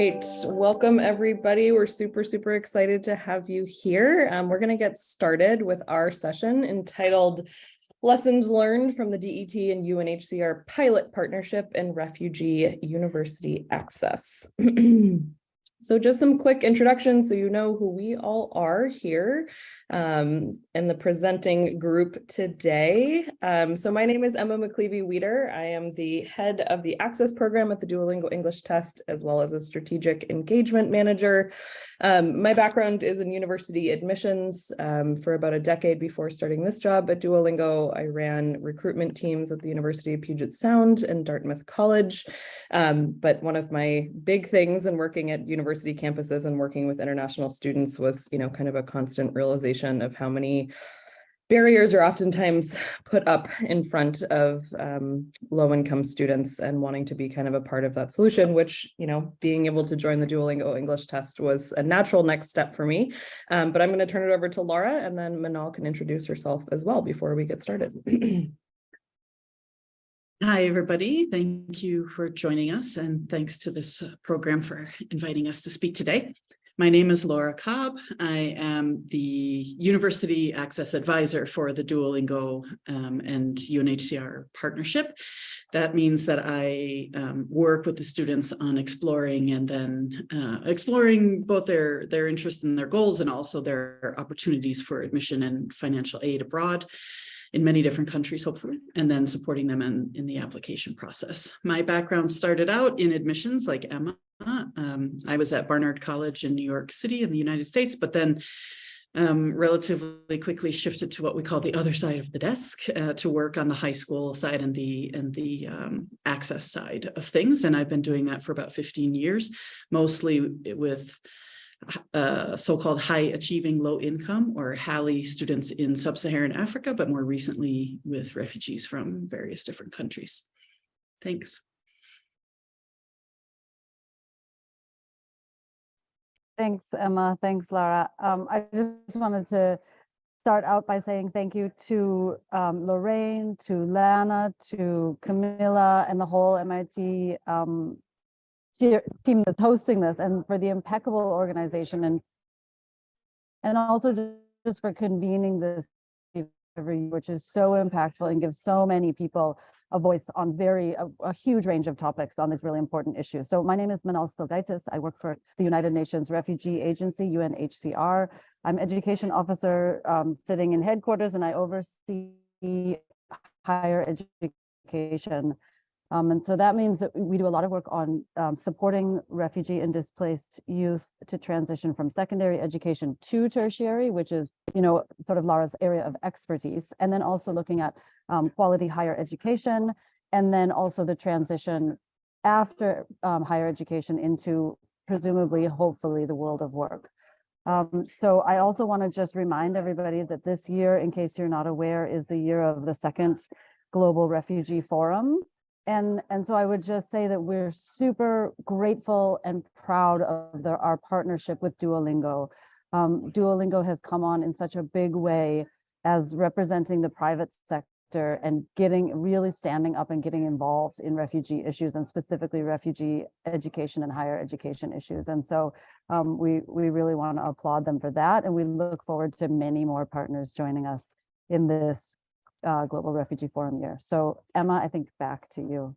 right, welcome everybody. We're super excited to have you here. We're going to get started with our session entitled Lessons Learned from the DET and UNHCR Pilot Partnership in Refugee University Access. So just some quick introductions so you know who we all are here in the presenting group today. So my name is Emma McClevey-Weeder. I am the head of the Access program at the Duolingo English Test, as well as a strategic engagement manager. My background is in university admissions. For about a decade before starting this job at Duolingo, I ran recruitment teams at the University of Puget Sound and Dartmouth College. But one of my big things in working at university campuses and working with international students was, kind of a constant realization of how many barriers are oftentimes put up in front of low-income students, and wanting to be kind of a part of that solution, which, being able to join the Duolingo English Test was a natural next step for me. But I'm going to turn it over to Laura, and then Manal can introduce herself as well before we get started. Hi, everybody. Thank you for joining us, and thanks to this program for inviting us to speak today. My name is Laura Cobb. I am the University Access Advisor for the Duolingo and UNHCR partnership. That means that I work with the students on exploring and then exploring both their interests and their goals, and also their opportunities for admission and financial aid abroad in many different countries, hopefully, and then supporting them in the application process. My background started out in admissions like Emma. I was at Barnard College in New York City in the United States, but then relatively quickly shifted to what we call the other side of the desk, to work on the high school side and the access side of things. And I've been doing that for about 15 years, mostly with so-called high achieving low income, or HALI, students in sub-Saharan Africa, but more recently with refugees from various different countries. Thanks. Thanks, Emma. Thanks, Laura. I just wanted to start out by saying thank you to Lorraine, to Lana, to Camilla, and the whole MIT team that's hosting this, and for the impeccable organization, and also just for convening this every year, which is so impactful and gives so many people a voice on a huge range of topics on this really important issue. So my name is Manal Stilgaitis. I work for the United Nations Refugee Agency, UNHCR. I'm education officer sitting in headquarters, and I oversee higher education. And so that means that we do a lot of work on supporting refugee and displaced youth to transition from secondary education to tertiary, which is, sort of Laura's area of expertise, and then also looking at quality higher education, and then also the transition after higher education into presumably, hopefully, the world of work. So I also want to just remind everybody that this year, in case you're not aware, is the year of the second Global Refugee Forum. And so I would just say that we're super grateful and proud of our partnership with Duolingo. Duolingo has come on in such a big way as representing the private sector and really standing up and getting involved in refugee issues, and specifically refugee education and higher education issues. And so we really want to applaud them for that. And we look forward to many more partners joining us in this Global Refugee Forum year. So Emma, I think back to you.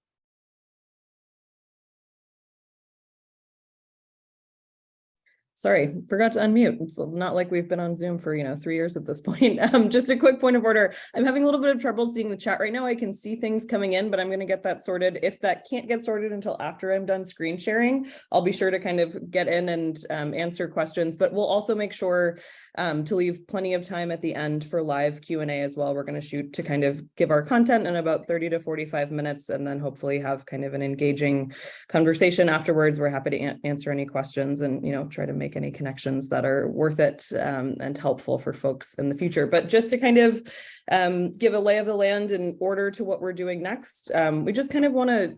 Sorry, forgot to unmute. It's not like we've been on Zoom for, 3 years at this point. Just a quick point of order. I'm having a little bit of trouble seeing the chat right now. I can see things coming in, but I'm going to get that sorted. If that can't get sorted until after I'm done screen sharing, I'll be sure to kind of get in and answer questions, but we'll also make sure to leave plenty of time at the end for live Q&A as well. We're going to shoot to kind of give our content in about 30 to 45 minutes, and then hopefully have kind of an engaging conversation afterwards. We're happy to answer any questions and, try to make any connections that are worth it and helpful for folks in the future. But just to kind of give a lay of the land in order to what we're doing next, we just kind of want to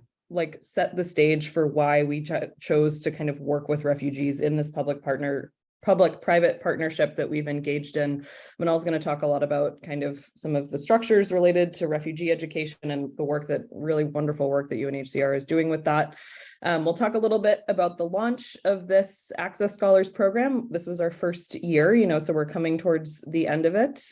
set the stage for why we chose to kind of work with refugees in this public public-private partnership that we've engaged in. Manal's going to talk a lot about kind of some of the structures related to refugee education and the work that really wonderful work that UNHCR is doing with that. We'll talk a little bit about the launch of this Access Scholars program. This was our first year, so we're coming towards the end of it.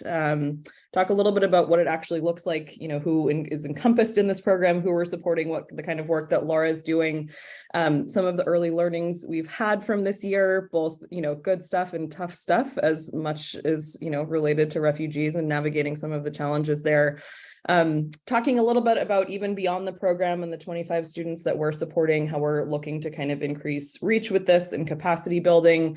Talk a little bit about what it actually looks like, who is encompassed in this program, who we're supporting, what the kind of work that Laura is doing, some of the early learnings we've had from this year, both, good stuff and tough stuff, as much as, related to refugees and navigating some of the challenges there. Talking a little bit about even beyond the program and the 25 students that we're supporting, how we're looking to kind of increase reach with this and capacity building,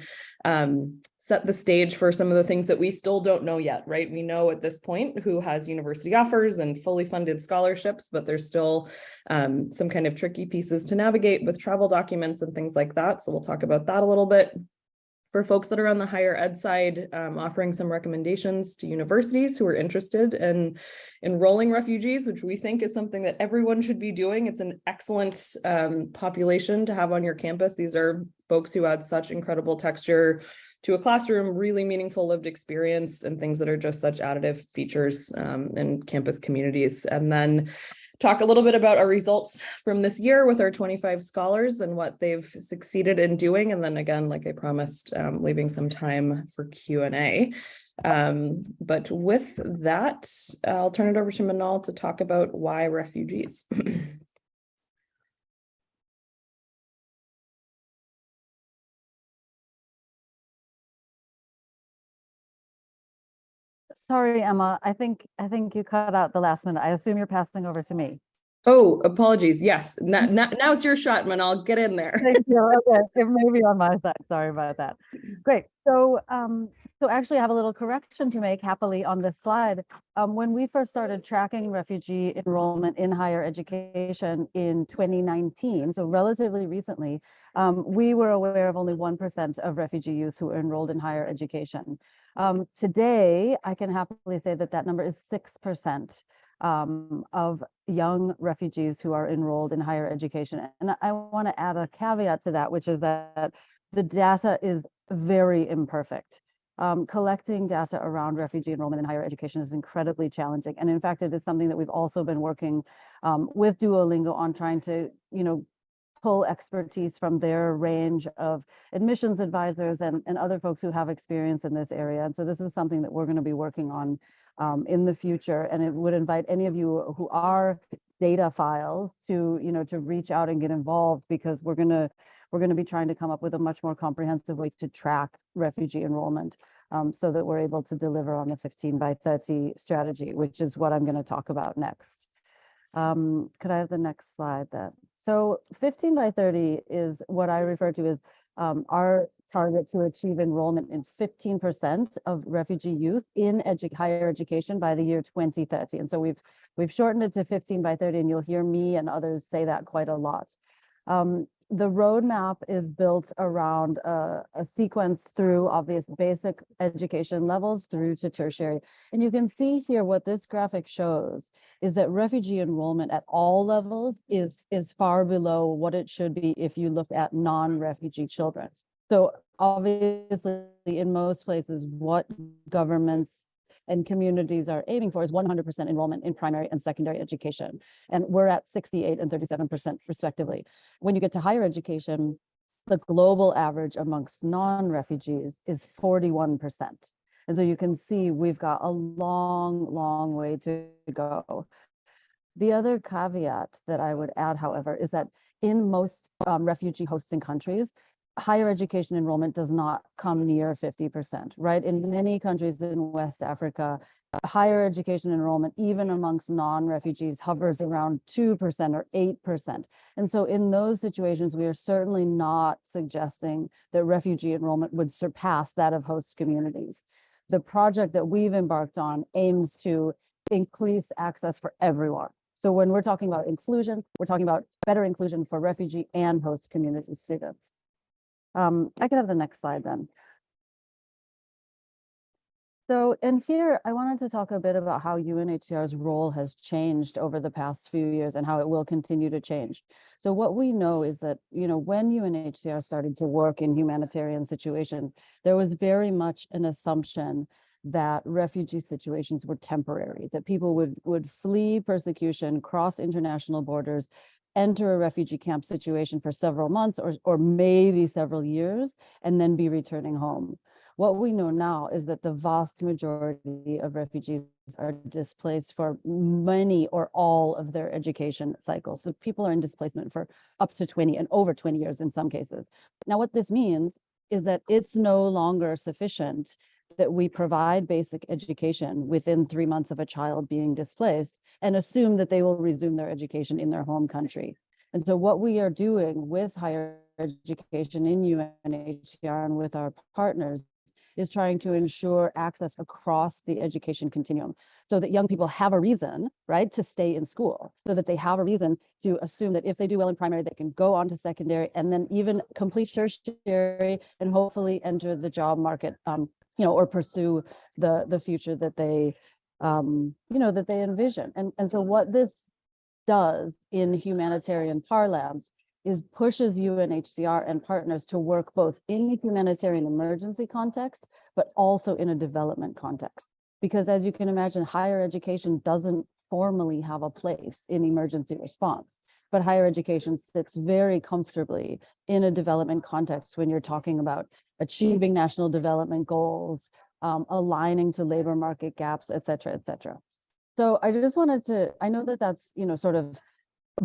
set the stage for some of the things that we still don't know yet, right? We know at this point who has university offers and fully funded scholarships, but there's still some kind of tricky pieces to navigate with travel documents and things like that. So we'll talk about that a little bit. For folks that are on the higher ed side, offering some recommendations to universities who are interested in enrolling refugees, which we think is something that everyone should be doing. It's an excellent population to have on your campus. These are folks who add such incredible texture to a classroom, really meaningful lived experience, and things that are just such additive features in campus communities. And then talk a little bit about our results from this year with our 25 scholars and what they've succeeded in doing. And then again, like I promised, leaving some time for Q&A. But with that, I'll turn it over to Manal to talk about why refugees. Sorry, Emma, I think you cut out the last minute. I assume you're passing over to me. Oh, apologies. Yes. Now's your shot, Manal. Get in there. Thank you. Okay, it may be on my side. Sorry about that. Great. So, actually I have a little correction to make happily on this slide. When we first started tracking refugee enrollment in higher education in 2019, so relatively recently, we were aware of only 1% of refugee youth who enrolled in higher education. Today, I can happily say that number is 6%. Of young refugees who are enrolled in higher education. And I want to add a caveat to that, which is that the data is very imperfect. Collecting data around refugee enrollment in higher education is incredibly challenging. And in fact, it is something that we've also been working with Duolingo on, trying to, pull expertise from their range of admissions advisors and other folks who have experience in this area. And so this is something that we're going to be working on in the future, and it would invite any of you who are data files to to reach out and get involved, because we're going to be trying to come up with a much more comprehensive way to track refugee enrollment, so that we're able to deliver on the 15 by 30 strategy, which is what I'm going to talk about next. Could I have the next slide then? So 15 by 30 is what I refer to as our target to achieve enrollment in 15% of refugee youth in higher education by the year 2030. And so we've shortened it to 15 by 30, and you'll hear me and others say that quite a lot. The roadmap is built around a sequence through obvious basic education levels through to tertiary. And you can see here what this graphic shows is that refugee enrollment at all levels is far below what it should be if you look at non-refugee children. So obviously, in most places, what governments and communities are aiming for is 100% enrollment in primary and secondary education. And we're at 68 and 37% respectively. When you get to higher education, the global average amongst non-refugees is 41%. And so you can see we've got a long, long way to go. The other caveat that I would add, however, is that in most refugee hosting countries, higher education enrollment does not come near 50%, right? In many countries in West Africa, higher education enrollment, even amongst non-refugees, hovers around 2% or 8%. And so in those situations, we are certainly not suggesting that refugee enrollment would surpass that of host communities. The project that we've embarked on aims to increase access for everyone. So when we're talking about inclusion, we're talking about better inclusion for refugee and host community students. I could have the next slide then. So, and here I wanted to talk a bit about how UNHCR's role has changed over the past few years and how it will continue to change. So what we know is that, when UNHCR started to work in humanitarian situations, there was very much an assumption that refugee situations were temporary, that people would flee persecution, cross international borders, enter a refugee camp situation for several months or maybe several years, and then be returning home. What we know now is that the vast majority of refugees are displaced for many or all of their education cycles. So people are in displacement for up to 20 and over 20 years in some cases. Now, what this means is that it's no longer sufficient that we provide basic education within 3 months of a child being displaced and assume that they will resume their education in their home country. And so what we are doing with higher education in UNHCR and with our partners is trying to ensure access across the education continuum so that young people have a reason, right, to stay in school, so that they have a reason to assume that if they do well in primary, they can go on to secondary and then even complete tertiary and hopefully enter the job market, or pursue the future that they, that they envision. And so what this does in humanitarian parlance is pushes UNHCR and partners to work both in a humanitarian emergency context, but also in a development context. Because as you can imagine, higher education doesn't formally have a place in emergency response, but higher education sits very comfortably in a development context when you're talking about achieving national development goals, aligning to labor market gaps, et cetera, et cetera. So I just wanted to, I know that that's, sort of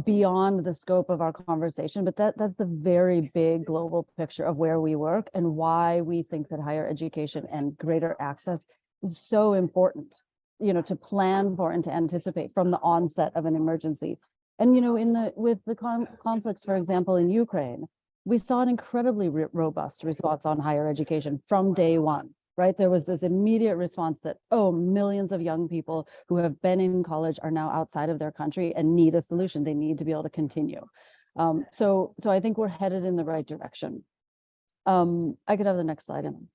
beyond the scope of our conversation, but that's the very big global picture of where we work and why we think that higher education and greater access is so important, to plan for and to anticipate from the onset of an emergency. And, with the conflicts, for example, in Ukraine, we saw an incredibly robust response on higher education from day one. Right? There was this immediate response that, millions of young people who have been in college are now outside of their country and need a solution. They need to be able to continue. So I think we're headed in the right direction. I could have the next slide in.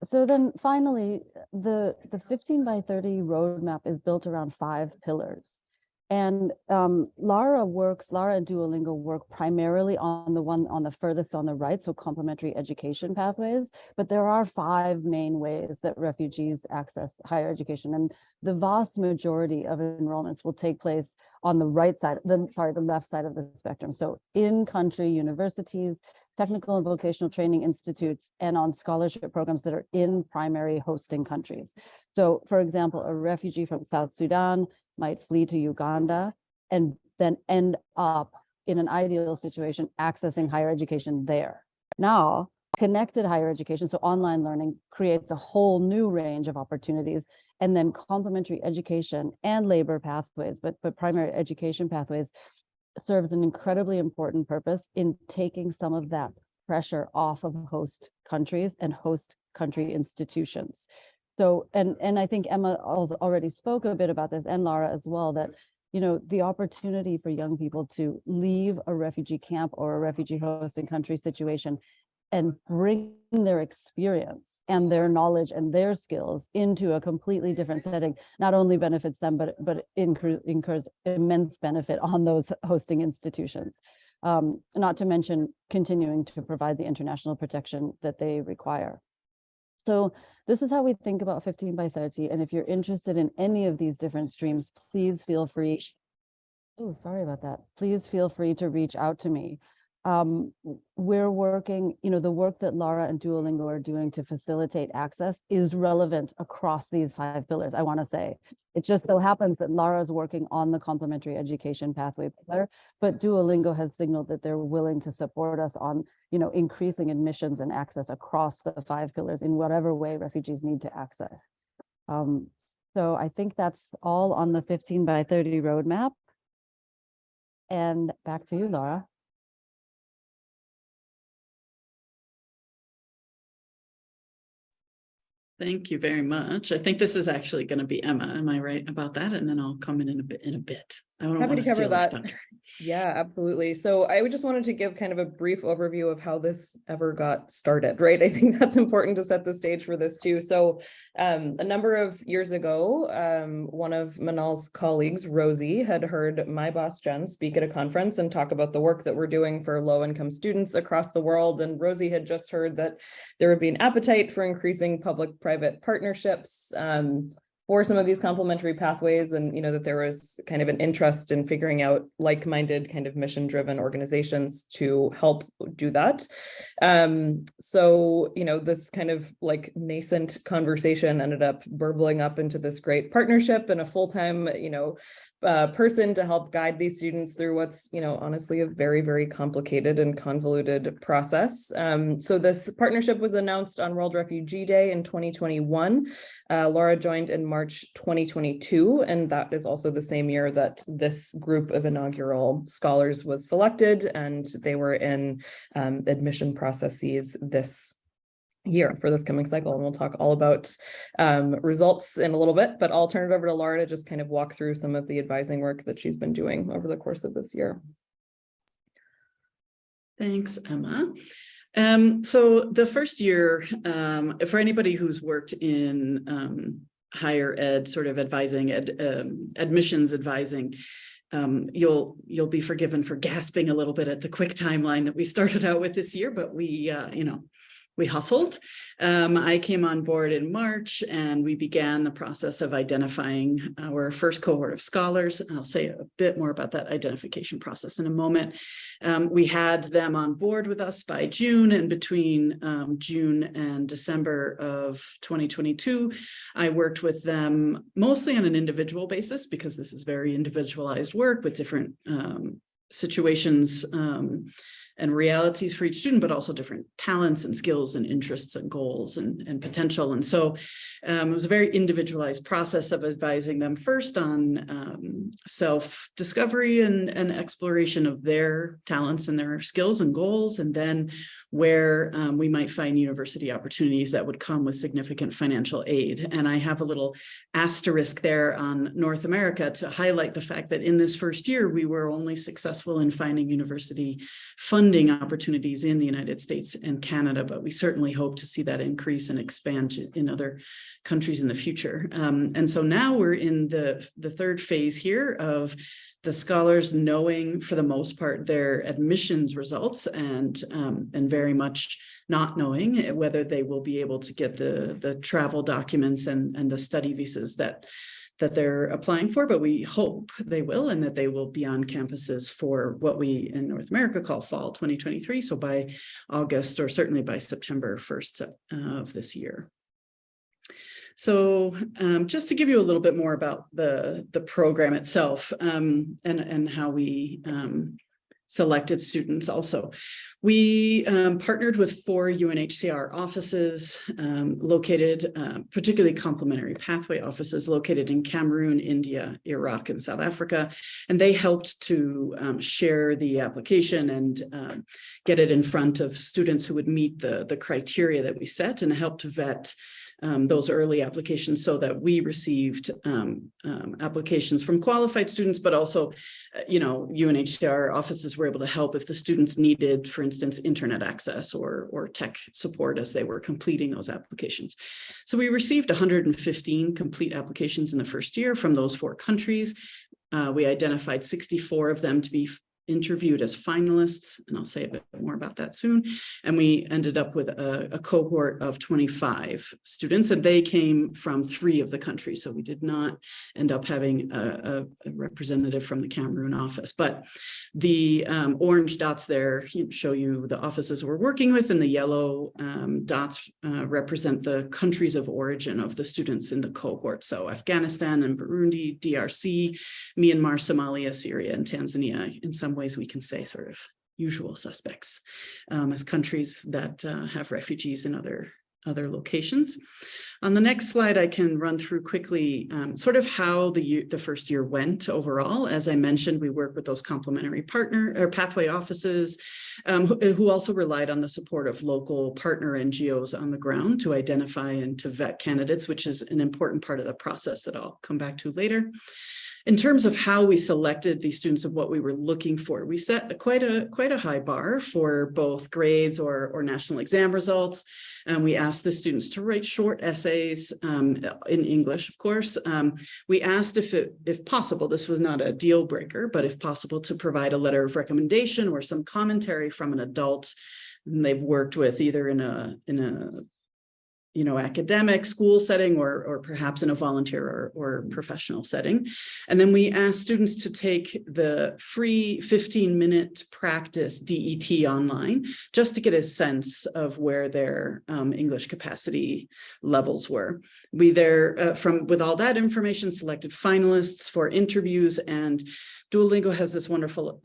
So then finally, the 15 by 30 roadmap is built around 5 pillars. And Lara and Duolingo work primarily on the one on the furthest on the right, so complementary education pathways. But there are 5 main ways that refugees access higher education. And the vast majority of enrollments will take place on the right side, the left side of the spectrum. So in-country universities, technical and vocational training institutes, and on scholarship programs that are in primary hosting countries. So for example, a refugee from South Sudan might flee to Uganda and then end up in an ideal situation accessing higher education there. Now, connected higher education, so online learning, creates a whole new range of opportunities, and then complementary education and labor pathways, but primary education pathways serves an incredibly important purpose in taking some of that pressure off of host countries and host country institutions. So, and I think Emma also already spoke a bit about this, and Lara as well, that, the opportunity for young people to leave a refugee camp or a refugee hosting country situation and bring their experience and their knowledge and their skills into a completely different setting, not only benefits them, but incurs immense benefit on those hosting institutions. Not to mention continuing to provide the international protection that they require. So this is how we think about 15 by 30. And if you're interested in any of these different streams, please feel free. Oh, sorry about that. Please feel free to reach out to me. We're working, the work that Lara and Duolingo are doing to facilitate access is relevant across these 5 pillars, I want to say. It just so happens that Lara's working on the complementary education pathway pillar, but Duolingo has signaled that they're willing to support us on, increasing admissions and access across the 5 pillars in whatever way refugees need to access. So I think that's all on the 15 by 30 roadmap. And back to you, Lara. Thank you very much. I think this is actually going to be Emma. Am I right about that? And then I'll come in a bit. I don't Happy want to to cover steal your that. thunder. Yeah, absolutely. So I would just wanted to give kind of a brief overview of how this ever got started, right? I think that's important to set the stage for this too. So a number of years ago, one of Manal's colleagues, Rosie, had heard my boss, Jen, speak at a conference and talk about the work that we're doing for low-income students across the world. And Rosie had just heard that there would be an appetite for increasing public-private partnerships for some of these complementary pathways, and that there was kind of an interest in figuring out like-minded kind of mission-driven organizations to help do that. So this kind of like nascent conversation ended up burbling up into this great partnership and a full-time person to help guide these students through what's honestly a very, very complicated and convoluted process. So this partnership was announced on World Refugee Day in 2021. Laura joined in March 2022, and that is also the same year that this group of inaugural scholars was selected, and they were in admission processes this year for this coming cycle. And we'll talk all about results in a little bit, but I'll turn it over to Laura to just kind of walk through some of the advising work that she's been doing over the course of this year. Thanks, Emma. So the first year, for anybody who's worked in higher ed, sort of advising, admissions advising, you'll be forgiven for gasping a little bit at the quick timeline that we started out with this year, but we hustled. I came on board in March, and we began the process of identifying our first cohort of scholars. I'll say a bit more about that identification process in a moment. We had them on board with us by June, and between June and December of 2022, I worked with them mostly on an individual basis, because this is very individualized work with different situations and realities for each student, but also different talents and skills and interests and goals and potential. And so it was a very individualized process of advising them first on self-discovery and exploration of their talents and their skills and goals, and then where we might find university opportunities that would come with significant financial aid. And I have a little asterisk there on North America to highlight the fact that in this first year, we were only successful in finding university funding opportunities in the United States and Canada, but we certainly hope to see that increase and expand in other countries in the future. And so now we're in the third phase here of the scholars knowing, for the most part, their admissions results, and very much not knowing whether they will be able to get the travel documents and the study visas that they're applying for, but we hope they will, and that they will be on campuses for what we in North America call fall 2023. So by August, or certainly by September 1st of this year. So just to give you a little bit more about the program itself, and how we selected students also. We partnered with 4 UNHCR offices located, particularly complementary pathway offices located in Cameroon, India, Iraq, and South Africa. And they helped to share the application and get it in front of students who would meet the criteria that we set, and helped vet those early applications, so that we received applications from qualified students, but also, UNHCR offices were able to help if the students needed, for instance, internet access or tech support as they were completing those applications. So we received 115 complete applications in the first year from those 4 countries. We identified 64 of them to be interviewed as finalists, and I'll say a bit more about that soon. And we ended up with a cohort of 25 students, and they came from 3 of the countries. So we did not end up having a representative from the Cameroon office, but the orange dots there show you the offices we're working with, and the yellow dots represent the countries of origin of the students in the cohort. So Afghanistan and Burundi, DRC, Myanmar, Somalia, Syria, and Tanzania. In some ways we can say sort of usual suspects as countries that have refugees in other locations. On the next slide, I can run through quickly sort of how the first year went overall. As I mentioned, we work with those complementary partner or pathway offices who also relied on the support of local partner NGOs on the ground to identify and to vet candidates, which is an important part of the process that I'll come back to later. In terms of how we selected these students of what we were looking for, we set quite a high bar for both grades or national exam results. And we asked the students to write short essays in English, of course. We asked if possible, this was not a deal breaker, but if possible, to provide a letter of recommendation or some commentary from an adult they've worked with, either in a academic school setting or perhaps in a volunteer or professional setting. And then we asked students to take the free 15-minute practice DET online, just to get a sense of where their English capacity levels were. We with all that information, selected finalists for interviews, and Duolingo has this wonderful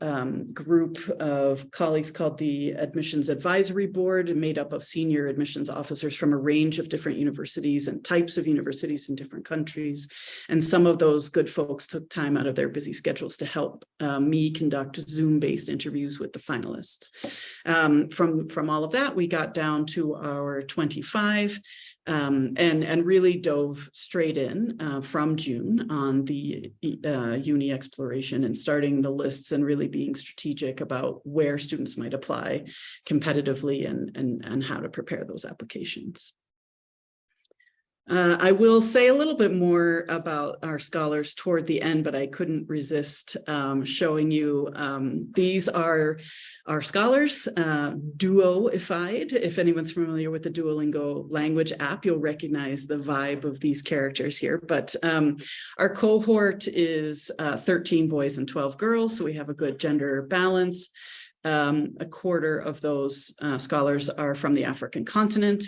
group of colleagues called the Admissions Advisory Board, made up of senior admissions officers from a range of different universities and types of universities in different countries. And some of those good folks took time out of their busy schedules to help me conduct Zoom-based interviews with the finalists. From all of that, we got down to our 25 and really dove straight in from June on the uni exploration and starting the lists and really being strategic about where students might apply competitively and how to prepare those applications. I will say a little bit more about our scholars toward the end, but I couldn't resist showing you. These are our scholars, Duoified. If anyone's familiar with the Duolingo language app, you'll recognize the vibe of these characters here. But our cohort is 13 boys and 12 girls, so we have a good gender balance. A quarter of those scholars are from the African continent.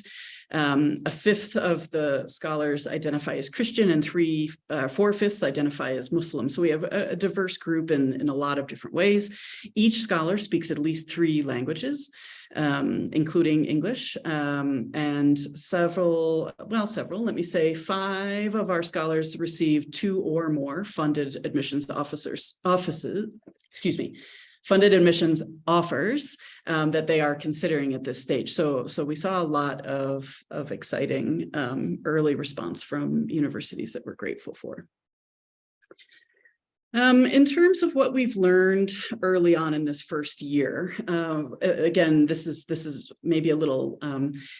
A fifth of the scholars identify as Christian, and 4/5 identify as Muslim. So we have a diverse group in a lot of different ways. Each scholar speaks at least 3 languages, including English, and let me say 5 of our scholars receive 2 or more funded admissions funded admissions offers that they are considering at this stage. So we saw a lot of exciting early response from universities that we're grateful for. In terms of what we've learned early on in this first year, again, this is maybe a little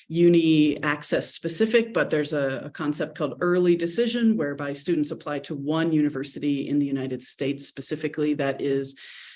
uni access specific, but there's a concept called early decision, whereby students apply to one university in the United States specifically that is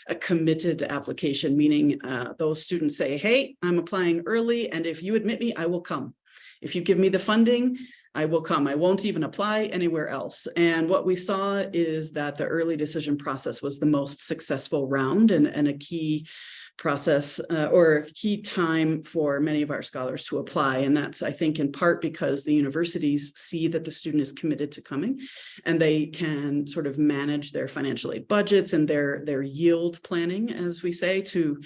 a committed application, meaning those students say, hey, I'm applying early, and if you admit me, I will come. If you give me the funding, I will come. I won't even apply anywhere else. And what we saw is that the early decision process was the most successful round and a key process or key time for many of our scholars to apply. And that's, I think, in part because the universities see that the student is committed to coming, and they can sort of manage their financial aid budgets and their yield planning, as we say, to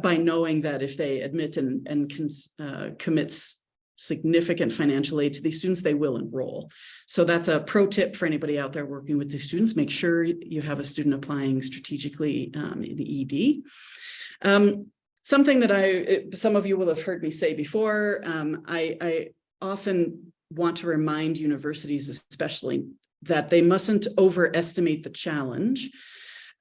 by knowing that if they admit and commits significant financial aid to these students, they will enroll. So that's a pro tip for anybody out there working with these students. Make sure you have a student applying strategically in the ED. Something that some of you will have heard me say before, I often want to remind universities especially that they mustn't overestimate the challenge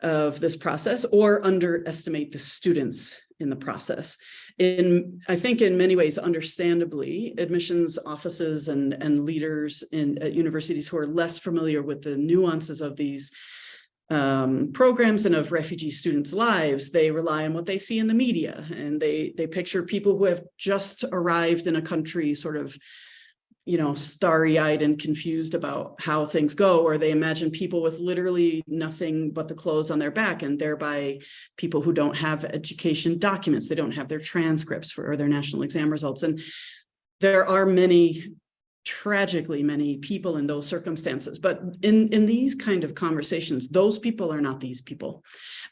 of this process or underestimate the students in the process. I think in many ways, understandably, admissions offices and leaders at universities who are less familiar with the nuances of these programs and of refugee students' lives, they rely on what they see in the media, and they picture people who have just arrived in a country sort of, starry-eyed and confused about how things go, or they imagine people with literally nothing but the clothes on their back, and thereby people who don't have education documents, they don't have their transcripts or their national exam results. And there are tragically many people in those circumstances, but in these kind of conversations, those people are not these people.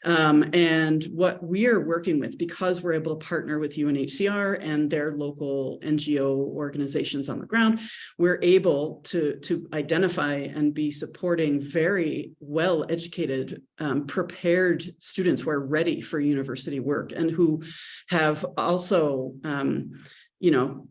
And what we're working with, because we're able to partner with UNHCR and their local NGO organizations on the ground, we're able to identify and be supporting very well-educated, prepared students who are ready for university work and who have also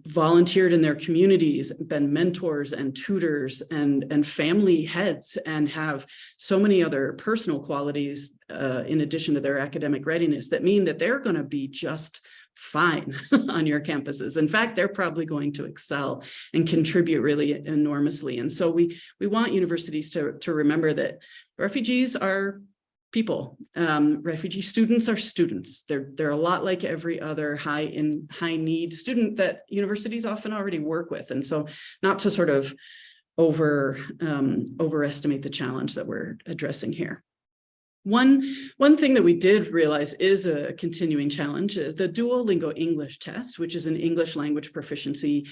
volunteered in their communities, been mentors and tutors and family heads, and have so many other personal qualities in addition to their academic readiness that mean that they're going to be just fine on your campuses. In fact, they're probably going to excel and contribute really enormously. And so we want universities to remember that refugees are people. Refugee students are students. They're a lot like every other high need student that universities often already work with. And so not to sort of overestimate the challenge that we're addressing here. One thing that we did realize is a continuing challenge is the Duolingo English test, which is an English language proficiency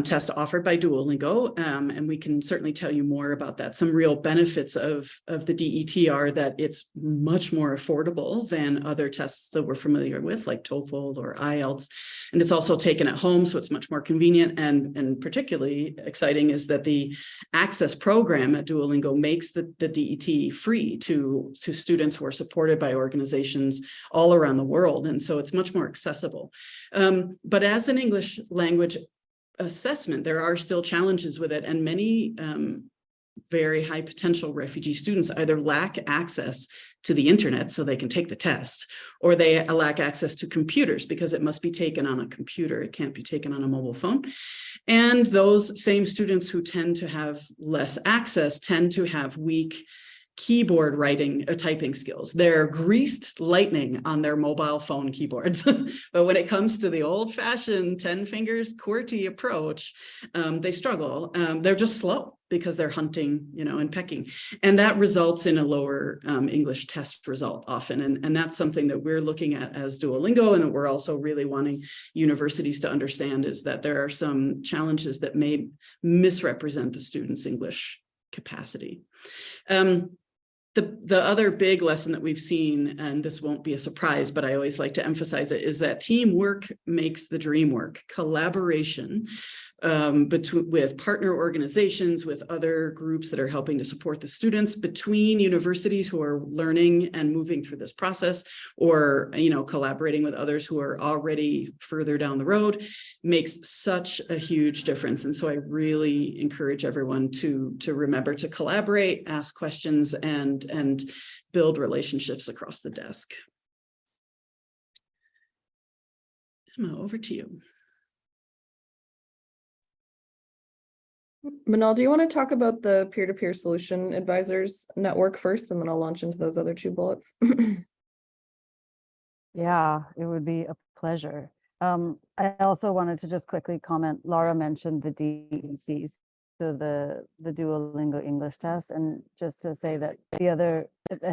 test offered by Duolingo. And we can certainly tell you more about that. Some real benefits of the DET are that it's much more affordable than other tests that we're familiar with, like TOEFL or IELTS. And it's also taken at home, so it's much more convenient. And particularly exciting is that the access program at Duolingo makes the DET free to students who are supported by organizations all around the world. And so it's much more accessible. But as an English language assessment, there are still challenges with it, and many very high potential refugee students either lack access to the internet so they can take the test, or they lack access to computers because it must be taken on a computer. It can't be taken on a mobile phone. And those same students who tend to have less access tend to have weak keyboard typing skills. They're greased lightning on their mobile phone keyboards. But when it comes to the old-fashioned 10 fingers QWERTY approach, they struggle. They're just slow because they're hunting, and pecking. And that results in a lower English test result often. And that's something that we're looking at as Duolingo, and that we're also really wanting universities to understand, is that there are some challenges that may misrepresent the student's English capacity. The other big lesson that we've seen, and this won't be a surprise, but I always like to emphasize it, is that teamwork makes the dream work. Collaboration with partner organizations, with other groups that are helping to support the students, between universities who are learning and moving through this process, or collaborating with others who are already further down the road, makes such a huge difference. And so I really encourage everyone to remember to collaborate, ask questions, and build relationships across the desk. Emma, over to you. Manal, do you want to talk about the peer-to-peer solution advisors network first, and then I'll launch into those other two bullets? Yeah, it would be a pleasure. I also wanted to just quickly comment, Laura mentioned the DECs, so the Duolingo English test, and just to say that I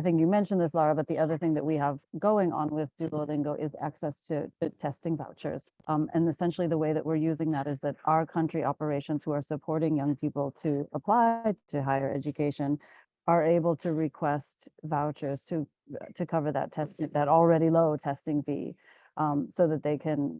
think you mentioned this, Laura, but the other thing that we have going on with Duolingo is access to testing vouchers. And essentially the way that we're using that is that our country operations who are supporting young people to apply to higher education are able to request vouchers to cover that already low testing fee, so that they can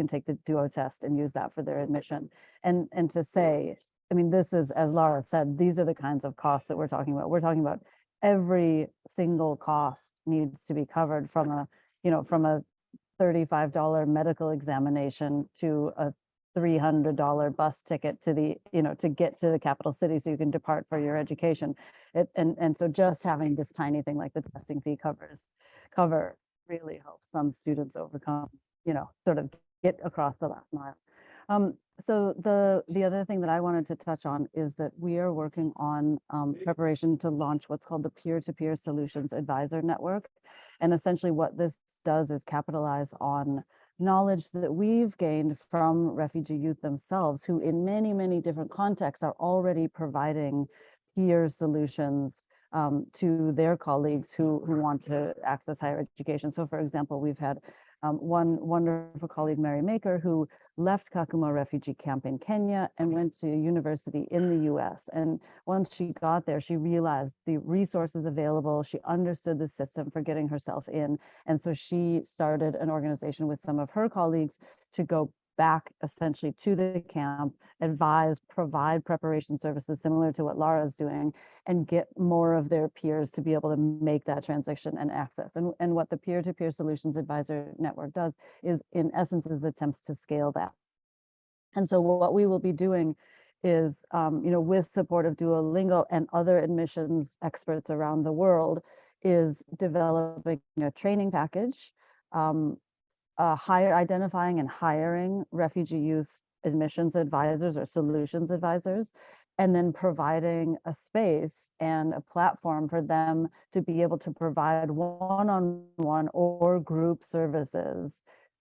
take the Duo test and use that for their admission. And to say, I mean, this is, as Laura said, these are the kinds of costs that we're talking about. We're talking about every single cost needs to be covered, from a $35 medical examination to a $300 bus ticket to get to the capital city so you can depart for your education. And so just having this tiny thing like the testing fee cover really helps some students overcome, sort of get across the last mile. So the other thing that I wanted to touch on is that we are working on preparation to launch what's called the Peer-to-Peer Solutions Advisor Network. And essentially what this does is capitalize on knowledge that we've gained from refugee youth themselves, who in many, many different contexts are already providing peer solutions to their colleagues who want to access higher education. So for example, we've had one wonderful colleague, Mary Maker, who left Kakuma refugee camp in Kenya and went to university in the US. And once she got there, she realized the resources available. She understood the system for getting herself in. And so she started an organization with some of her colleagues to go back essentially to the camp, advise, provide preparation services similar to what Laura's doing, and get more of their peers to be able to make that transition and access. And what the Peer-to-Peer Solutions Advisor Network does is, in essence, is attempts to scale that. And so what we will be doing is, with support of Duolingo and other admissions experts around the world, is developing a training package, identifying and hiring refugee youth admissions advisors or solutions advisors, and then providing a space and a platform for them to be able to provide one-on-one or group services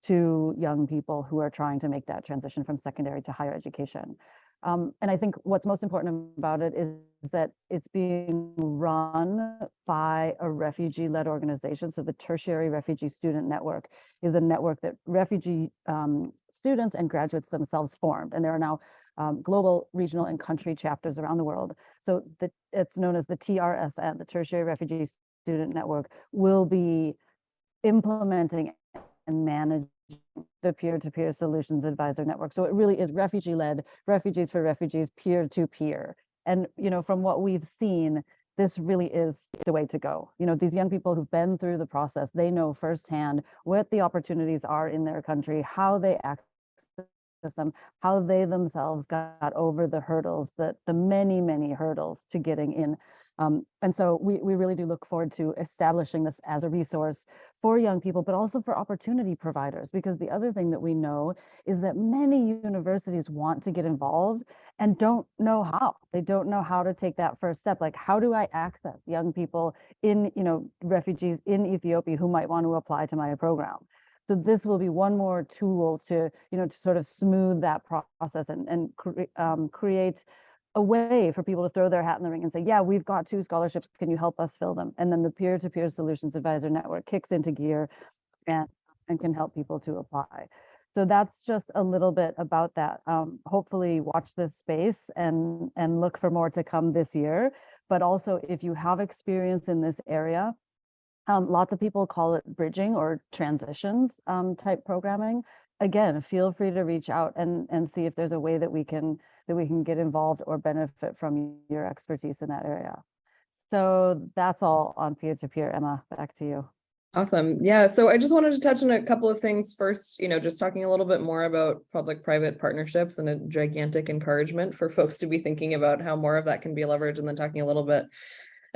to young people who are trying to make that transition from secondary to higher education. And I think what's most important about it is that it's being run by a refugee-led organization. So the Tertiary Refugee Student Network is a network that refugee students and graduates themselves formed. And there are now global, regional, and country chapters around the world. So it's known as the TRSN, the Tertiary Refugee Student Network, will be implementing and managing the peer-to-peer solutions advisor network. So it really is refugee-led, refugees for refugees, peer-to-peer. And, from what we've seen, this really is the way to go. These young people who've been through the process, they know firsthand what the opportunities are in their country, how they access them, how they themselves got over the hurdles, the many, many hurdles to getting in. And so we really do look forward to establishing this as a resource for young people, but also for opportunity providers, because the other thing that we know is that many universities want to get involved and don't know how. They don't know how to take that first step. Like, how do I access young people in, refugees in Ethiopia who might want to apply to my program? So this will be one more tool to, to sort of smooth that process and create a way for people to throw their hat in the ring and say, yeah, we've got 2 scholarships. Can you help us fill them? And then the peer-to-peer solutions advisor network kicks into gear and can help people to apply. So that's just a little bit about that. Hopefully watch this space and look for more to come this year. But also, if you have experience in this area, lots of people call it bridging or transitions type programming. Again, feel free to reach out and see if there's a way that we can get involved or benefit from your expertise in that area. So that's all on peer-to-peer. Emma, back to you. Awesome. Yeah. So I just wanted to touch on a couple of things. First, just talking a little bit more about public-private partnerships and a gigantic encouragement for folks to be thinking about how more of that can be leveraged, and then talking a little bit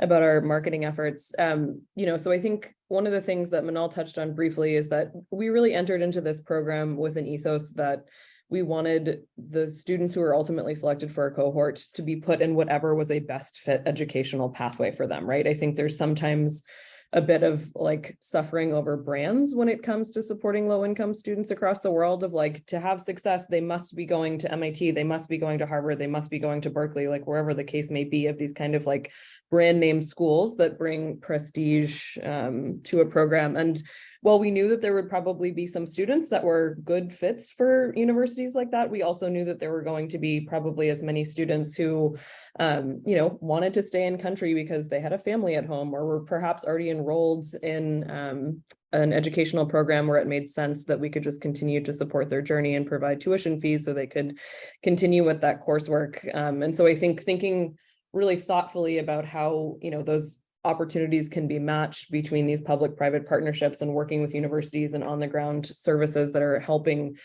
about our marketing efforts. So I think one of the things that Manal touched on briefly is that we really entered into this program with an ethos that we wanted the students who were ultimately selected for a cohort to be put in whatever was a best fit educational pathway for them, right? I think there's sometimes a bit of like suffering over brands when it comes to supporting low-income students across the world, of like, to have success, they must be going to MIT, they must be going to Harvard, they must be going to Berkeley, like wherever the case may be, of these kind of like brand name schools that bring prestige to a program. And while we knew that there would probably be some students that were good fits for universities like that, we also knew that there were going to be probably as many students who, wanted to stay in country because they had a family at home, or were perhaps already enrolled in an educational program where it made sense that we could just continue to support their journey and provide tuition fees so they could continue with that coursework. And so I think thinking really thoughtfully about how, those opportunities can be matched between these public-private partnerships and working with universities and on-the-ground services that are helping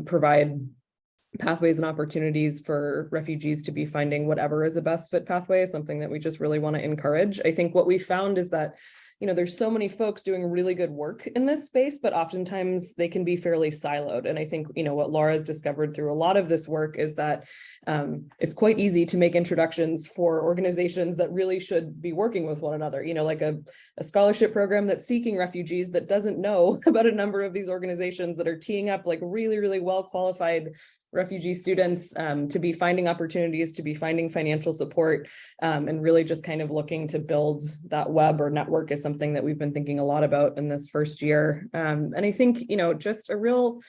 provide pathways and opportunities for refugees to be finding whatever is the best fit pathway is something that we just really want to encourage. I think what we found is that there's so many folks doing really good work in this space, but oftentimes they can be fairly siloed. And I think, what Laura's discovered through a lot of this work is that it's quite easy to make introductions for organizations that really should be working with one another, like a scholarship program that's seeking refugees that doesn't know about a number of these organizations that are teeing up like really, really well qualified refugee students to be finding opportunities, to be finding financial support, and really just kind of looking to build that web or network is something that we've been thinking a lot about in this first year. And I think, just a real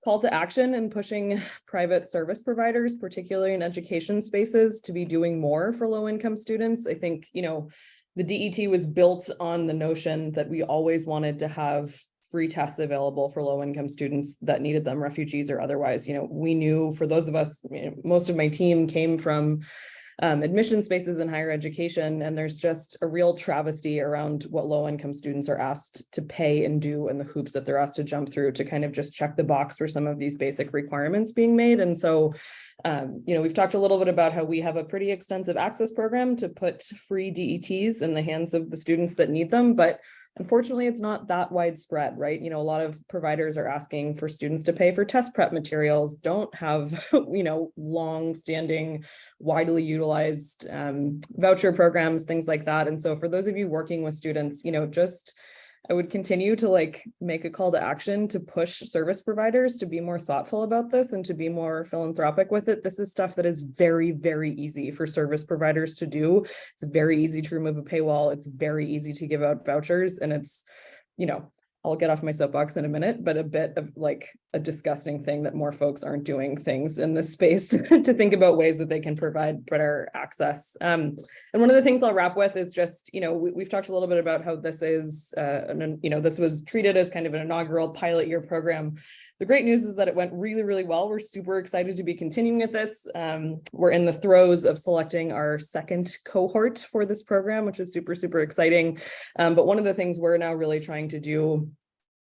call to action and pushing private service providers, particularly in education spaces, to be doing more for low-income students. I think, the DET was built on the notion that we always wanted to have free tests available for low-income students that needed them, refugees or otherwise. We knew, for those of us, most of my team came from admission spaces in higher education. And there's just a real travesty around what low-income students are asked to pay and do and the hoops that they're asked to jump through to kind of just check the box for some of these basic requirements being made. And so, we've talked a little bit about how we have a pretty extensive access program to put free DETs in the hands of the students that need them, but unfortunately, it's not that widespread, right? A lot of providers are asking for students to pay for test prep materials, don't have, long-standing, widely utilized voucher programs, things like that. And so for those of you working with students, I would continue to make a call to action to push service providers to be more thoughtful about this and to be more philanthropic with it. This is stuff that is very, very easy for service providers to do. It's very easy to remove a paywall. It's very easy to give out vouchers. And it's, I'll get off my soapbox in a minute, but a bit of a disgusting thing that more folks aren't doing things in this space to think about ways that they can provide better access. And one of the things I'll wrap with is just, we've talked a little bit about how this is, this was treated as kind of an inaugural pilot year program. The great news is that it went really, really well. We're super excited to be continuing with this. We're in the throes of selecting our second cohort for this program, which is super, super exciting. But one of the things we're now really trying to do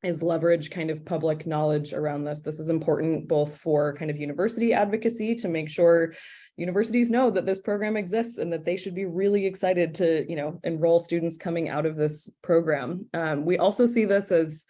is leverage kind of public knowledge around this. This is important both for kind of university advocacy to make sure universities know that this program exists and that they should be really excited to, enroll students coming out of this program. We also see this as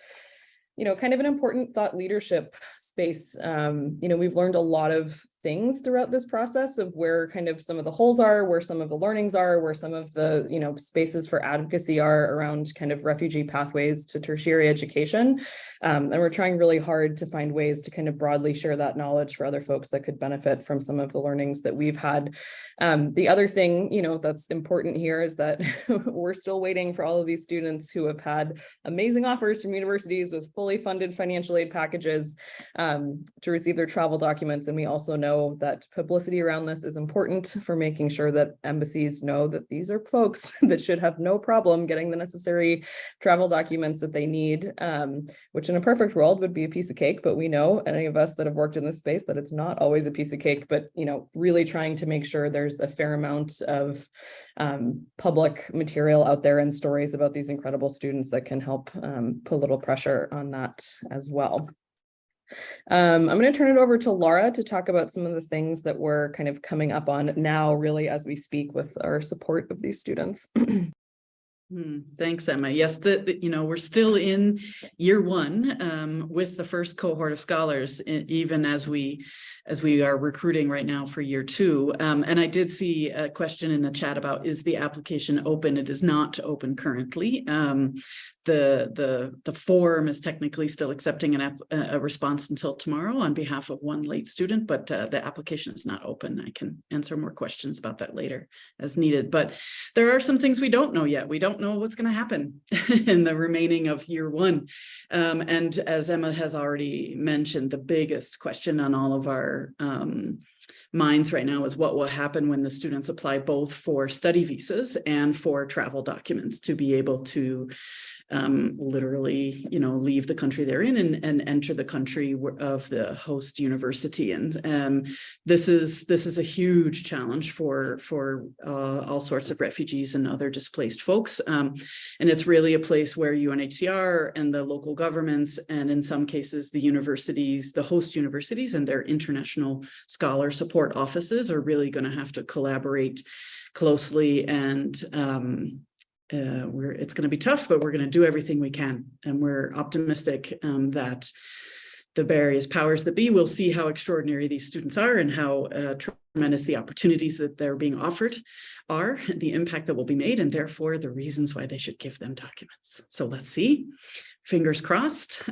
kind of an important thought leadership space. We've learned a lot of things throughout this process of where kind of some of the holes are, where some of the learnings are, where some of the, spaces for advocacy are around kind of refugee pathways to tertiary education. And we're trying really hard to find ways to kind of broadly share that knowledge for other folks that could benefit from some of the learnings that we've had. The other thing, that's important here is that we're still waiting for all of these students who have had amazing offers from universities with fully funded financial aid packages to receive their travel documents. And we also know that publicity around this is important for making sure that embassies know that these are folks that should have no problem getting the necessary travel documents that they need, which in a perfect world would be a piece of cake. But we know, any of us that have worked in this space, that it's not always a piece of cake, but, really trying to make sure there's a fair amount of public material out there and stories about these incredible students that can help put a little pressure on that as well. I'm going to turn it over to Laura to talk about some of the things that we're kind of coming up on now, really, as we speak with our support of these students. Thanks, Emma. Yes, we're still in year one with the first cohort of scholars, even as we are recruiting right now for year two. And I did see a question in the chat about, is the application open? It is not open currently. The form is technically still accepting a response until tomorrow on behalf of one late student, but the application is not open. I can answer more questions about that later as needed. But there are some things we don't know yet. We don't know what's going to happen in the remaining of year one. And as Emma has already mentioned, the biggest question on all of our minds right now is what will happen when the students apply both for study visas and for travel documents to be able to literally, leave the country they're in and enter the country of the host university. And this is a huge challenge for all sorts of refugees and other displaced folks. And it's really a place where UNHCR and the local governments, and in some cases the universities, the host universities and their international scholar support offices are really going to have to collaborate closely. And it's going to be tough, but we're going to do everything we can. And we're optimistic that the various powers that be will see how extraordinary these students are and how tremendous the opportunities that they're being offered are, the impact that will be made, and therefore the reasons why they should give them documents. So let's see. Fingers crossed.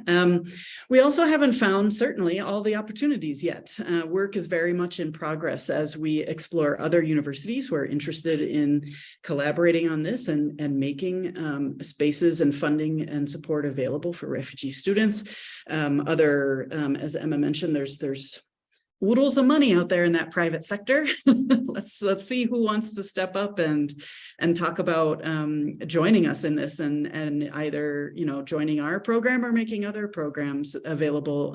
We also haven't found certainly all the opportunities yet. Work is very much in progress as we explore other universities who are interested in collaborating on this and making spaces and funding and support available for refugee students. As Emma mentioned, there's oodles of money out there in that private sector. let's see who wants to step up and talk about joining us in this, and either, you know, joining our program or making other programs available,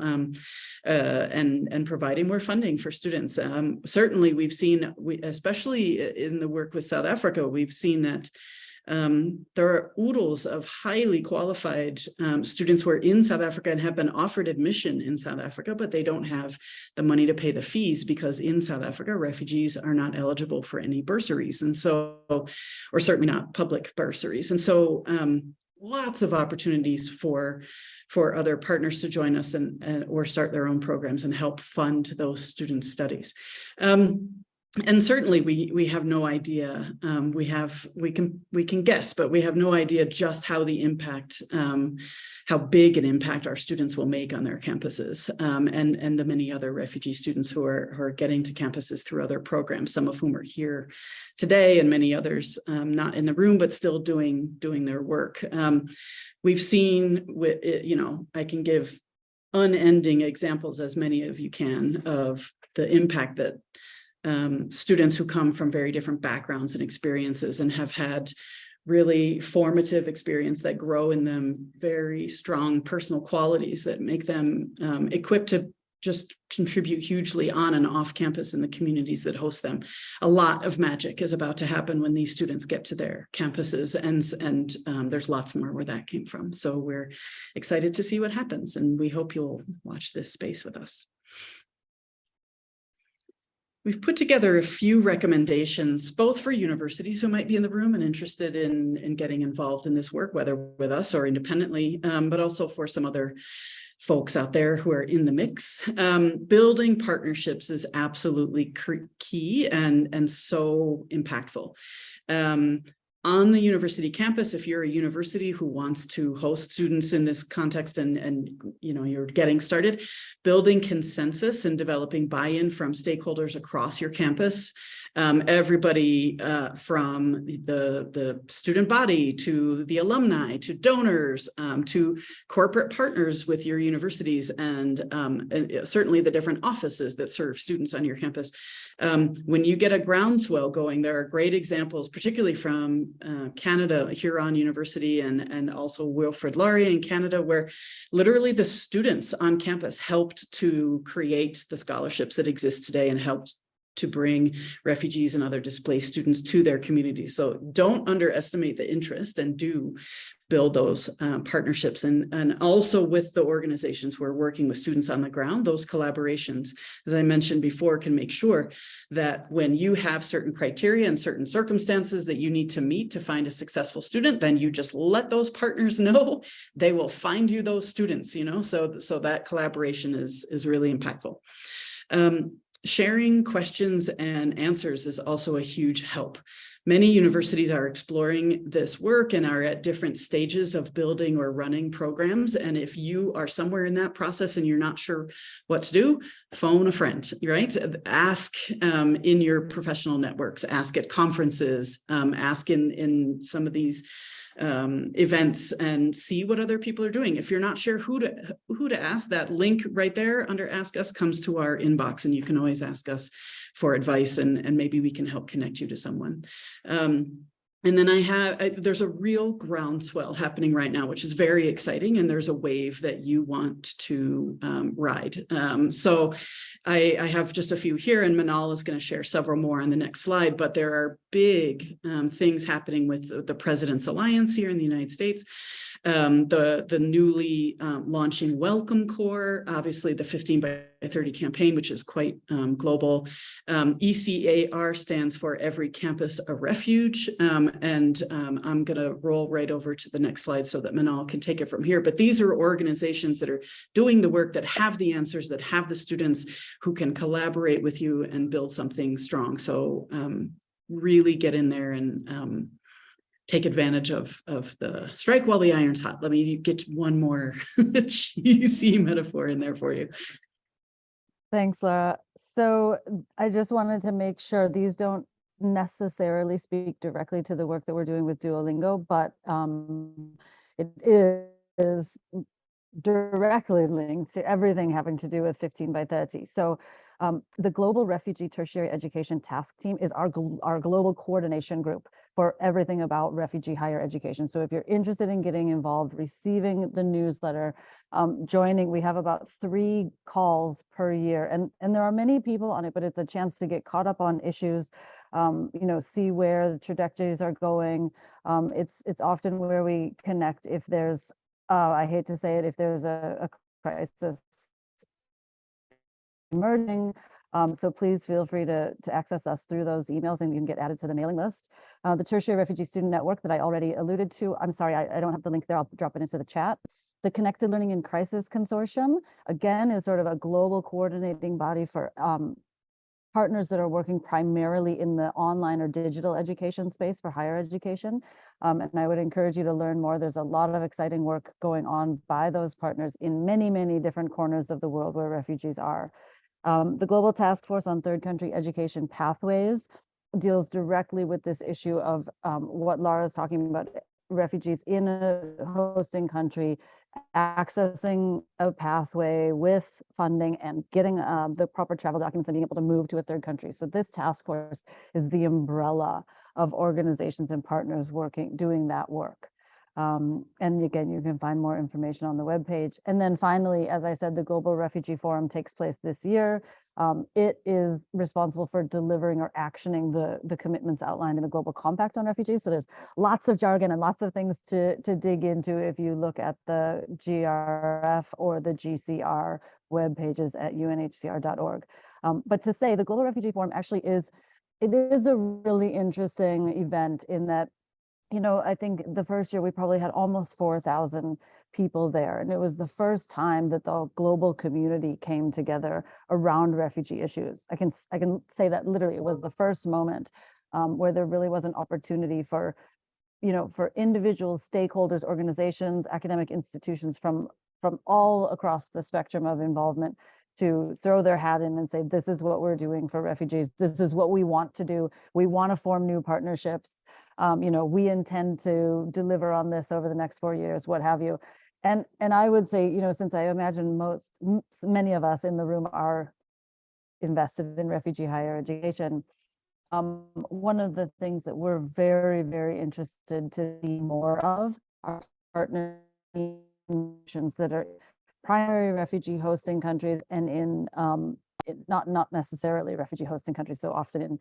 and providing more funding for students. Certainly we've seen, especially in the work with South Africa, we've seen that there are oodles of highly qualified students who are in South Africa and have been offered admission in South Africa, but they don't have the money to pay the fees, because in South Africa, refugees are not eligible for any bursaries. And so, or certainly not public bursaries. And so lots of opportunities for other partners to join us and or start their own programs and help fund those students' studies. And certainly we have no idea. We can guess, but we have no idea just how the impact, how big an impact our students will make on their campuses, and the many other refugee students who are getting to campuses through other programs, some of whom are here today, and many others not in the room but still doing their work. We've seen, you know, I can give unending examples, as many of you can, of the impact that students who come from very different backgrounds and experiences and have had really formative experience that grow in them very strong personal qualities that make them equipped to just contribute hugely on and off campus in the communities that host them. A lot of magic is about to happen when these students get to their campuses, and there's lots more where that came from. So we're excited to see what happens, and we hope you'll watch this space with us. We've put together a few recommendations, both for universities who might be in the room and interested in getting involved in this work, whether with us or independently, but also for some other folks out there who are in the mix. Building partnerships is absolutely key and so impactful. On the university campus, if you're a university who wants to host students in this context and you know, you're getting started, building consensus and developing buy-in from stakeholders across your campus, everybody from the student body to the alumni to donors to corporate partners with your universities, and certainly the different offices that serve students on your campus. When you get a groundswell going, there are great examples, particularly from Canada, Huron University, and also Wilfrid Laurier in Canada, where literally the students on campus helped to create the scholarships that exist today and helped to bring refugees and other displaced students to their communities. So don't underestimate the interest, and do build those partnerships. And also with the organizations who are working with students on the ground, those collaborations, as I mentioned before, can make sure that when you have certain criteria and certain circumstances that you need to meet to find a successful student, then you just let those partners know. They will find you those students, you know, so that collaboration is really impactful. Sharing questions and answers is also a huge help. Many universities are exploring this work and are at different stages of building or running programs. And if you are somewhere in that process and you're not sure what to do, phone a friend, right? Ask in your professional networks, ask at conferences, ask in some of these events, and see what other people are doing. If you're not sure who to ask, that link right there under Ask Us comes to our inbox, and you can always ask us for advice, and maybe we can help connect you to someone. And then there's a real groundswell happening right now, which is very exciting. And there's a wave that you want to ride. So I have just a few here, and Manal is going to share several more on the next slide. But there are big things happening with the President's Alliance here in the United States. The newly launching Welcome Corps, obviously the 15 by 30 campaign, which is quite global. ECAR stands for Every Campus a Refuge. And I'm going to roll right over to the next slide so that Manal can take it from here. But these are organizations that are doing the work, that have the answers, that have the students who can collaborate with you and build something strong. So really get in there and take advantage of the strike while the iron's hot. Let me get one more cheesy metaphor in there for you. Thanks, Laura. So I just wanted to make sure these don't necessarily speak directly to the work that we're doing with Duolingo, but it is directly linked to everything having to do with 15 by 30. So The Global Refugee Tertiary Education Task Team is our global coordination group for everything about refugee higher education. So if you're interested in getting involved, receiving the newsletter, joining, we have about 3 calls per year, and there are many people on it, but it's a chance to get caught up on issues, see where the trajectories are going. It's often where we connect if there's, I hate to say it, if there's a crisis emerging. So please feel free to access us through those emails, and you can get added to the mailing list. The Tertiary Refugee Student Network that I already alluded to, I'm sorry, I don't have the link there, I'll drop it into the chat. The Connected Learning in Crisis Consortium, again, is sort of a global coordinating body for partners that are working primarily in the online or digital education space for higher education. And I would encourage you to learn more. There's a lot of exciting work going on by those partners in many, many different corners of the world where refugees are. The Global Task Force on Third Country Education Pathways deals directly with this issue of what Laura's talking about, refugees in a hosting country accessing a pathway with funding and getting the proper travel documents and being able to move to a third country. So this task force is the umbrella of organizations and partners doing that work. And again, you can find more information on the webpage. And then finally, as I said, the Global Refugee Forum takes place this year. It is responsible for delivering or actioning the commitments outlined in the Global Compact on Refugees. So there's lots of jargon and lots of things to dig into if you look at the GRF or the GCR web pages at unhcr.org. But to say the Global Refugee Forum actually is a really interesting event in that, I think the first year we probably had almost 4,000 people there. And it was the first time that the global community came together around refugee issues. I can say that literally it was the first moment where there really was an opportunity for individuals, stakeholders, organizations, academic institutions from all across the spectrum of involvement to throw their hat in and say, this is what we're doing for refugees. This is what we want to do. We want to form new partnerships. We intend to deliver on this over the next 4 years, what have you. And I would say, since I imagine many of us in the room are invested in refugee higher education, one of the things that we're very, very interested to see more of are partner nations that are primary refugee hosting countries and in not necessarily refugee hosting countries, so often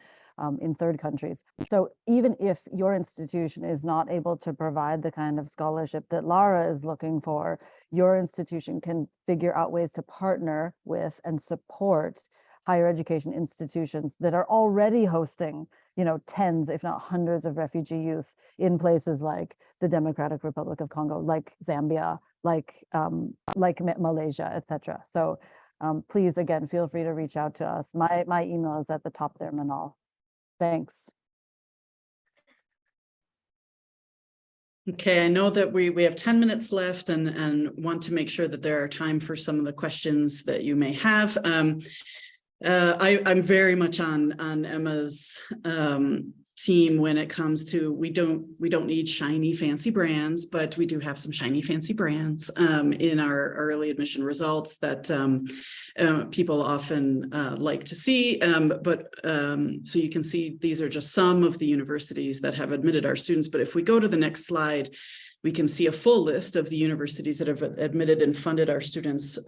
in third countries. So even if your institution is not able to provide the kind of scholarship that Lara is looking for, your institution can figure out ways to partner with and support higher education institutions that are already hosting, tens, if not hundreds of refugee youth in places like the Democratic Republic of Congo, like Zambia, like Malaysia, etc. So please, again, feel free to reach out to us. My email is at the top there, Manal. Thanks. Okay, I know that we have 10 minutes left and want to make sure that there are time for some of the questions that you may have. I'm very much on Emma's team when it comes to we don't need shiny fancy brands, but we do have some shiny fancy brands in our early admission results that people often like to see. So you can see these are just some of the universities that have admitted our students. But if we go to the next slide, we can see a full list of the universities that have admitted and funded our students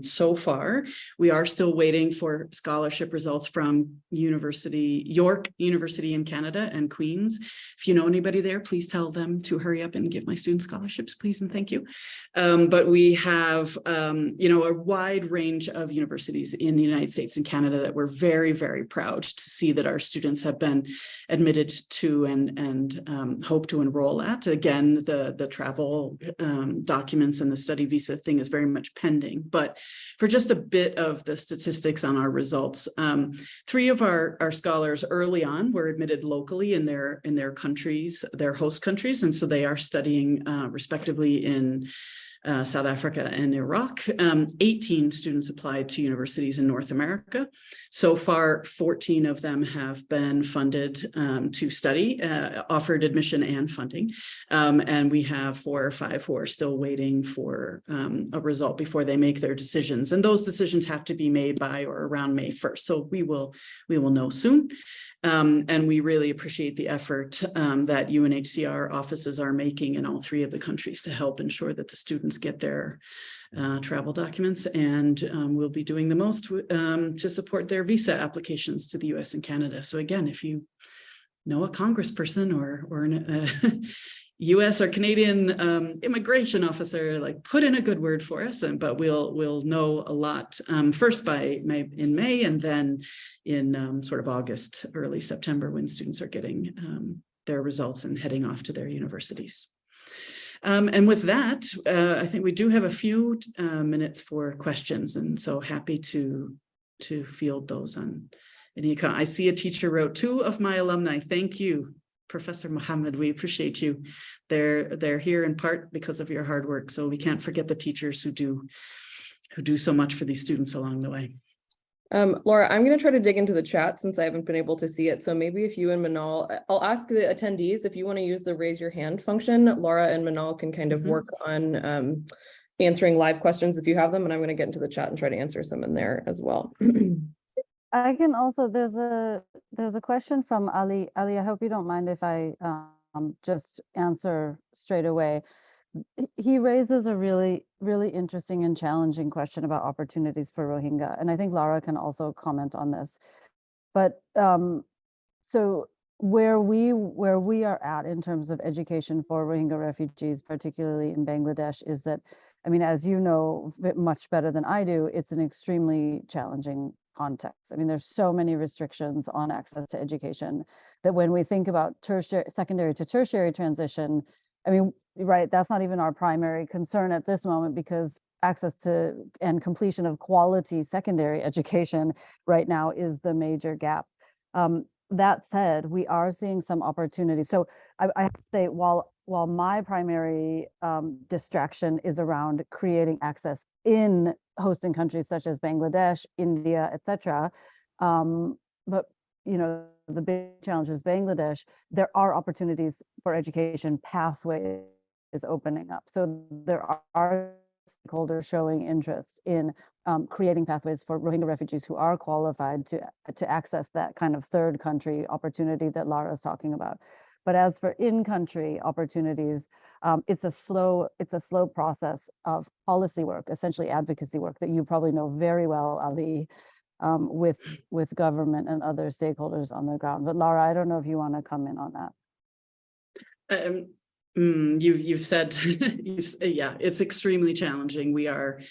so far. We are still waiting for scholarship results from York University in Canada and Queen's. If you know anybody there, please tell them to hurry up and give my students scholarships, please and thank you. But we have, a wide range of universities in the United States and Canada that we're very, very proud to see that our students have been admitted to and hope to enroll at. Again, the travel documents and the study visa thing is very much pending. But for just a bit of the statistics on our results, 3 of our scholars early on were admitted locally in their countries, their host countries, and so they are studying respectively in South Africa, and Iraq. 18 students applied to universities in North America. So far, 14 of them have been funded to study, offered admission and funding. And we have 4 or 5 who are still waiting for a result before they make their decisions. And those decisions have to be made by or around May 1st. So we will know soon. And we really appreciate the effort that UNHCR offices are making in all 3 of the countries to help ensure that the students get their travel documents, and we'll be doing the most to support their visa applications to the US and Canada. So again, if you know a congressperson or an US or Canadian immigration officer, like, put in a good word for us, but we'll know a lot first in May, and then in sort of August, early September, when students are getting their results and heading off to their universities. And with that, I think we do have a few minutes for questions, and so happy to field those on any. I see a teacher wrote, 2 of my alumni. Thank you, Professor Mohammed. We appreciate you. They're here in part because of your hard work, so we can't forget the teachers who do so much for these students along the way. Laura, I'm going to try to dig into the chat since I haven't been able to see it. So maybe if you and Manal, I'll ask the attendees if you want to use the raise your hand function. Laura and Manal can kind of work on answering live questions if you have them, and I'm going to get into the chat and try to answer some in there as well. I can also, there's a question from Ali. Ali, I hope you don't mind if I just answer straight away. He raises a really, really interesting and challenging question about opportunities for Rohingya. And I think Lara can also comment on this. But so where we are at in terms of education for Rohingya refugees, particularly in Bangladesh, is that, I mean, as you know much better than I do, it's an extremely challenging context. I mean, there's so many restrictions on access to education that when we think about secondary to tertiary transition, I mean, right, that's not even our primary concern at this moment, because access to and completion of quality secondary education right now is the major gap. That said, we are seeing some opportunities. So I have to say, while my primary distraction is around creating access in hosting countries such as Bangladesh, India, etc., but you know, the big challenge is Bangladesh. There are opportunities for education pathways is opening up. So there are stakeholders showing interest in creating pathways for Rohingya refugees who are qualified to access that kind of third country opportunity that Lara is talking about. But as for in-country opportunities, it's a slow process of policy work, essentially advocacy work that you probably know very well, Ali, with government and other stakeholders on the ground. But Lara, I don't know if you want to come in on that. You've said, yeah, it's extremely challenging. We are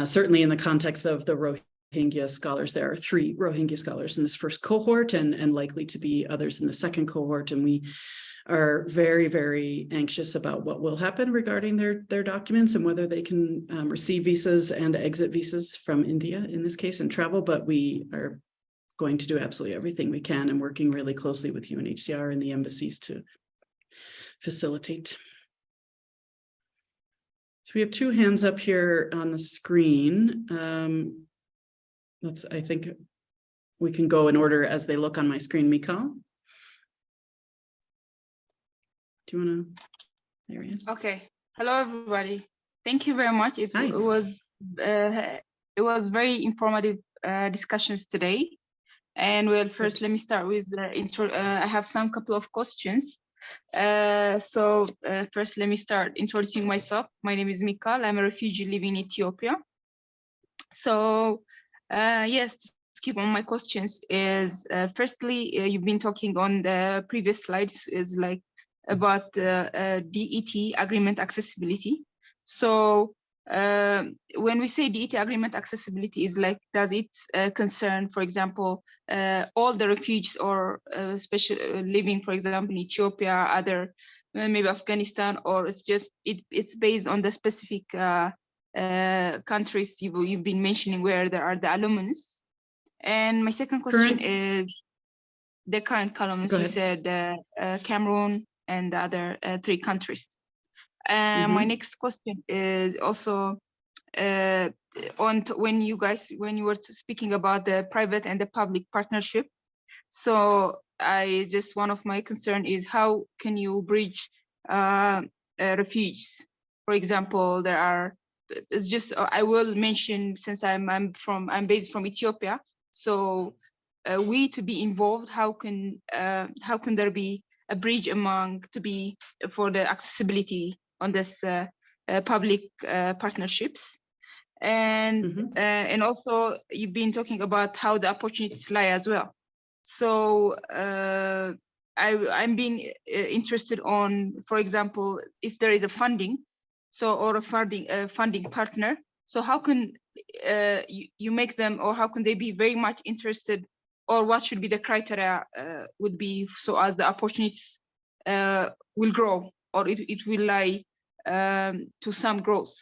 certainly in the context of the Rohingya scholars. There are 3 Rohingya scholars in this first cohort, and likely to be others in the second cohort. And we are very, very anxious about what will happen regarding their documents and whether they can receive visas and exit visas from India in this case and travel. But we are going to do absolutely everything we can, and working really closely with UNHCR and the embassies to facilitate. So we have 2 hands up here on the screen. I think we can go in order as they look on my screen. Mikal, do you want to? There he is. Okay. Hello, everybody. Thank you very much. It was very informative discussions today. And well, first, let me start with intro. I have some couple of questions. First, let me start introducing myself. My name is Mikal. I'm a refugee living in Ethiopia. So, yes, to skip on my questions is, firstly, you've been talking on the previous slides is like about DET agreement accessibility. So, when we say DET agreement accessibility, is like, does it concern, for example, all the refugees or especially living, for example, in Ethiopia, other maybe Afghanistan, or it's just it's based on the specific countries you've been mentioning where there are the alumni? And my second question is the current columns. You said Cameroon and the other 3 countries. And my Mhm. next question is also when you were speaking about the private and the public partnership. So one of my concern is how can you bridge refugees? For example, it's just I will mention, since I'm based from Ethiopia. So we to be involved, how can there be a bridge for the accessibility on this public partnerships? And also you've been talking about how the opportunities lie as well. So I'm being interested on, for example, if there is a funding, or a funding partner. So how can you make them, or how can they be very much interested, or what should be the criteria would be so as the opportunities will grow, or it will lie to some growth.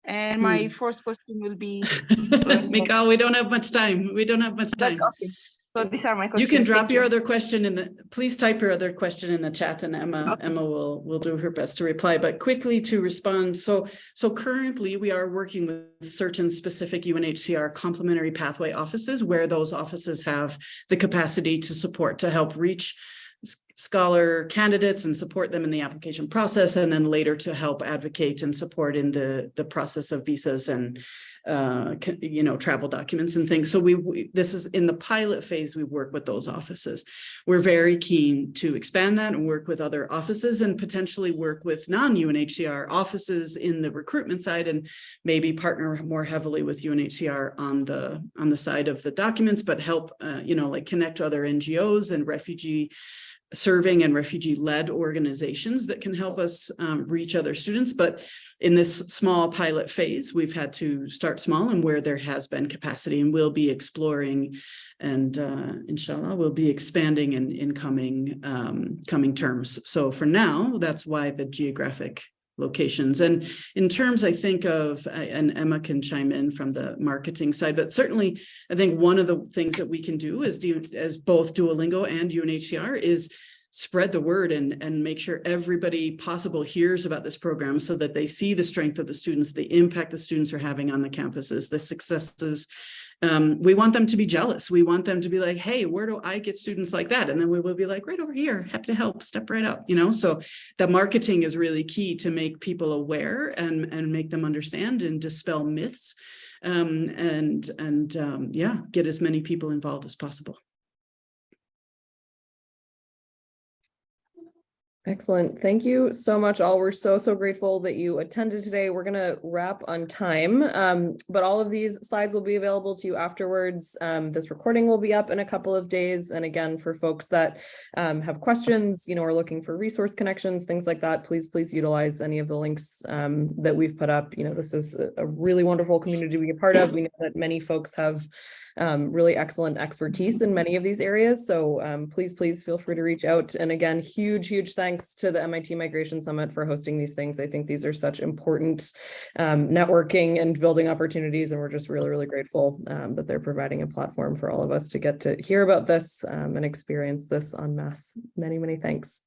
And my first question will be, Mikal, we don't have much time. okay. So these are my questions. You can drop Thank your you. other question please type your other question in the chat, and Emma will do her best to reply. But quickly to respond. So currently we are working with certain specific UNHCR complementary pathway offices, where those offices have the capacity to help reach scholar candidates and support them in the application process, and then later to help advocate and support in the process of visas and travel documents and things. So this is in the pilot phase. We work with those offices. We're very keen to expand that and work with other offices, and potentially work with non-UNHCR offices in the recruitment side, and maybe partner more heavily with UNHCR on the side of the documents, but help like connect other NGOs and refugee serving and refugee-led organizations that can help us reach other students. But in this small pilot phase, we've had to start small, and where there has been capacity, and we'll be exploring, and inshallah we'll be expanding in coming terms. So for now, that's why the geographic locations. And in terms, I think of, and Emma can chime in from the marketing side, but certainly I think one of the things that we can do as both Duolingo and UNHCR is spread the word and make sure everybody possible hears about this program, so that they see the strength of the students, the impact the students are having on the campuses, the successes. We want them to be jealous. We want them to be like, hey, where do I get students like that? And then we will be like, right over here, happy to help, step right up, So the marketing is really key to make people aware and make them understand and dispel myths, get as many people involved as possible. Excellent. Thank you so much, all. We're so grateful that you attended today. We're going to wrap on time, but all of these slides will be available to you afterwards. This recording will be up in a couple of days. And again, for folks that have questions, are looking for resource connections, things like that, please utilize any of the links that we've put up. This is a really wonderful community to be a part of. We know that many folks have really excellent expertise in many of these areas. So please feel free to reach out. And again, huge thanks to the MIT Migration Summit for hosting these things. I think these are such important networking and building opportunities. And we're just really grateful that they're providing a platform for all of us to get to hear about this and experience this en masse. Many thanks.